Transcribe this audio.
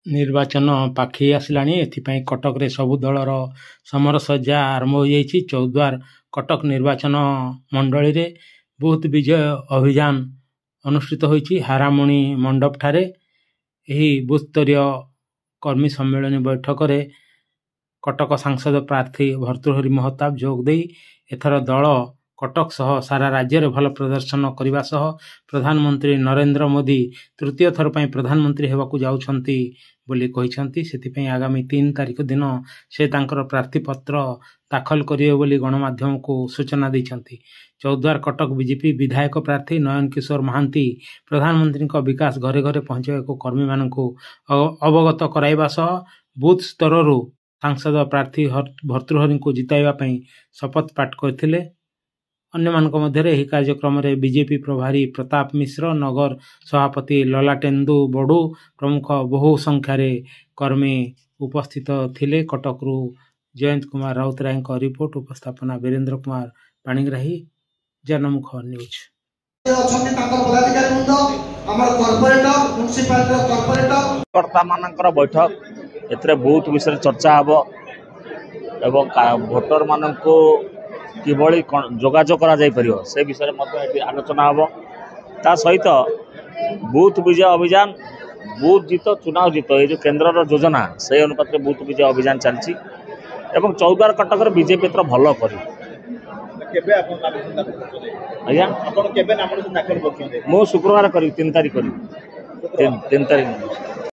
ନିର୍ବାଚନ ପାଖେଇ ଆସିଲାଣି। ଏଥିପାଇଁ କଟକରେ ସବୁ ଦଳର ସମରସଜ୍ଜା ଆରମ୍ଭ ହୋଇଯାଇଛି। ଚୌଦ୍ୱାର କଟକ ନିର୍ବାଚନ ମଣ୍ଡଳୀରେ ବୁଥ୍ ବିଜୟ ଅଭିଯାନ ଅନୁଷ୍ଠିତ ହୋଇଛି। ହାରାମୁଣି ମଣ୍ଡପଠାରେ ଏହି ବୁଥସ୍ତରୀୟ କର୍ମୀ ସମ୍ମିଳନୀ ବୈଠକରେ କଟକ ସାଂସଦ ପ୍ରାର୍ଥୀ ଭର୍ତ୍ତୃହରି ମହତାବ ଯୋଗ ଦେଇ ଏଥର ଦଳ କଟକ ସହ ସାରା ରାଜ୍ୟରେ ଭଲ ପ୍ରଦର୍ଶନ କରିବା ସହ ପ୍ରଧାନମନ୍ତ୍ରୀ ନରେନ୍ଦ୍ର ମୋଦି ତୃତୀୟ ଥର ପାଇଁ ପ୍ରଧାନମନ୍ତ୍ରୀ ହେବାକୁ ଯାଉଛନ୍ତି ବୋଲି କହିଛନ୍ତି। ସେଥିପାଇଁ ଆଗାମୀ 3 ତାରିଖ ଦିନ ସେ ତାଙ୍କର ପ୍ରାର୍ଥୀପତ୍ର ଦାଖଲ କରିବେ ବୋଲି ଗଣମାଧ୍ୟମକୁ ସୂଚନା ଦେଇଛନ୍ତି। ଚୌଦ୍ୱାର କଟକ ବିଜେପି ବିଧାୟକ ପ୍ରାର୍ଥୀ ନୟନ କିଶୋର ମହାନ୍ତି ପ୍ରଧାନମନ୍ତ୍ରୀଙ୍କ ବିକାଶ ଘରେ ଘରେ ପହଞ୍ଚାଇବାକୁ କର୍ମୀମାନଙ୍କୁ ଅବଗତ କରାଇବା ସହ ବୁଥ୍ ସ୍ତରରୁ ସାଂସଦ ପ୍ରାର୍ଥୀ ଭର୍ତ୍ତୃହରିଙ୍କୁ ଜିତାଇବା ପାଇଁ ଶପଥ ପାଠ କରିଥିଲେ। ଅନ୍ୟମାନଙ୍କ ମଧ୍ୟରେ ଏହି କାର୍ଯ୍ୟକ୍ରମରେ ବିଜେପି ପ୍ରଭାରୀ ପ୍ରତାପ ମିଶ୍ର, ନଗର ସଭାପତି ଲଲାଟେନ୍ଦୁ ବଡ଼ୁ ପ୍ରମୁଖ ବହୁ ସଂଖ୍ୟାରେ କର୍ମୀ ଉପସ୍ଥିତ ଥିଲେ। କଟକରୁ ଜୟନ୍ତ କୁମାର ରାଉତରାୟଙ୍କ ରିପୋର୍ଟ। ଉପସ୍ଥାପନା ବୀରେନ୍ଦ୍ର କୁମାର ପାଣିଗ୍ରାହୀ, ଜନମୁଖ ନ୍ୟୁଜ୍। କର୍ତ୍ତାମାନଙ୍କର ବୈଠକ, ଏଥିରେ ବହୁତ ବିଷୟରେ ଚର୍ଚ୍ଚା ହେବ ଏବଂ ଭୋଟର ମାନଙ୍କୁ କିଭଳି ଯୋଗାଯୋଗ କରାଯାଇପାରିବ ସେ ବିଷୟରେ ମଧ୍ୟ ଏଠି ଆଲୋଚନା ହେବ। ତା ସହିତ ବୁଥ୍ ବିଜୟ ଅଭିଯାନ, ବୁଥ୍ ଜିତ ଚୁନାव ଜିତ, ଏ ଯେଉଁ କେନ୍ଦ୍ରର ଯୋଜନା ସେହି ଅନୁପାତରେ ବୁଥ୍ ବିଜୟ ଅଭିଯାନ ଚାଲିଛି ଏବଂ ଚୌଦ୍ୱାର କଟକରେ ବିଜେପି ଏଥର ଭଲ କରିବ। ଆଜ୍ଞା, ଆପଣ କେବେ ନାମ ଦାଖଲ କରୁଛନ୍ତି? ମୁଁ ଶୁକ୍ରବାର କରିବି, 3 ତାରିଖ କରିବି, 3 ତାରିଖ।